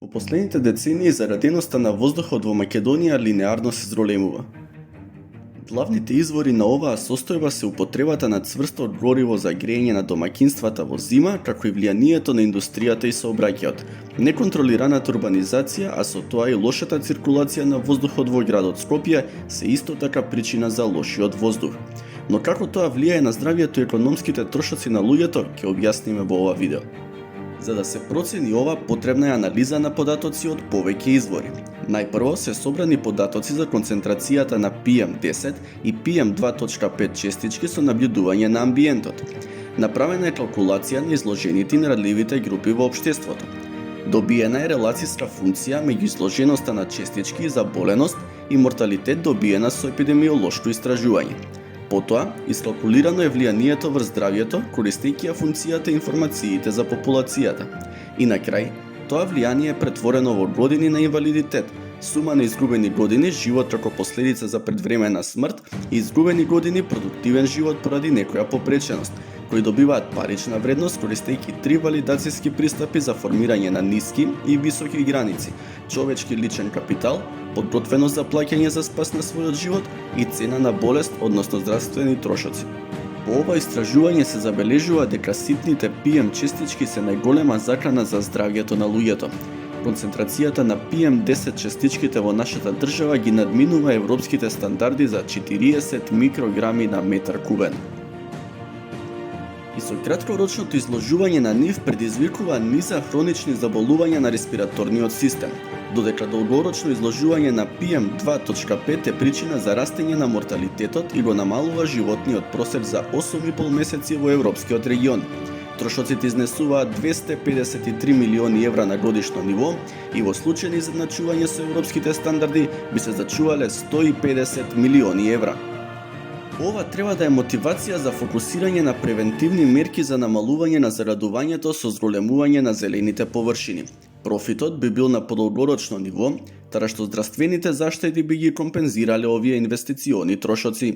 Во последните децении зараденоста на воздухот во Македонија линеарно се зголемува. Главните извори на оваа состојба се употребата на цврсто гориво за грејење на домаќинствата во зима, како и влијанието на индустријата и сообраќајот, неконтролираната урбанизација, а со тоа и лошата циркулација на воздухот во градот Скопје се исто така причина за лошиот воздух. Но како тоа влијае на здравјето и економските трошоци на луѓето, ќе објасниме во ова видео. За да се процени ова, потребна е анализа на податоци од повеќе извори. Најпрво се собрани податоци за концентрацијата на PM10 и PM2.5 честички со наблюдување на амбиентот. Направена е калкулација на изложените и нарадливите групи во општеството. Добиена е релацијска функција меѓу изложеноста на честички и заболеност и морталитет добиена со епидемиолошко истражување. Потоа, искалкулирано е влијанието врз здравјето, користејќи ја функцијата и информациите за популацијата. И на крај, тоа влијание е претворено во години на инвалидитет, сума на изгубени години живот како последица за предвремена смрт и изгубени години продуктивен живот поради некоја попреченост, кои добиваат парична вредност користејќи 3 валидацијски пристапи за формирање на ниски и високи граници, човечки личен капитал, подготвеност за плаќање за спас на својот живот и цена на болест, односно здравствени трошоци. По ова истражување се забележува дека ситните PM честички се најголема закана за здравјето на луѓето. Концентрацијата на PM10 честичките во нашата држава ги надминува европските стандарди за 40 микрограми на метар кубен. И со краткорочното изложување на нив предизвикува низа хронични заболувања на респираторниот систем, додека долгорочно изложување на PM2.5 е причина за растење на морталитетот и го намалува животниот просек за 8,5 месеци во европскиот регион. Трошоците изнесуваат 253 милиони евра на годишно ниво и во случај на изедначување со европските стандарди би се зачувале 150 милиони евра. Ова треба да е мотивација за фокусирање на превентивни мерки за намалување на зарадувањето со зголемување на зелените површини. Профитот би бил на подолгорочно ниво, тара што здравствените заштеди би ги компензирале овие инвестициони трошоци.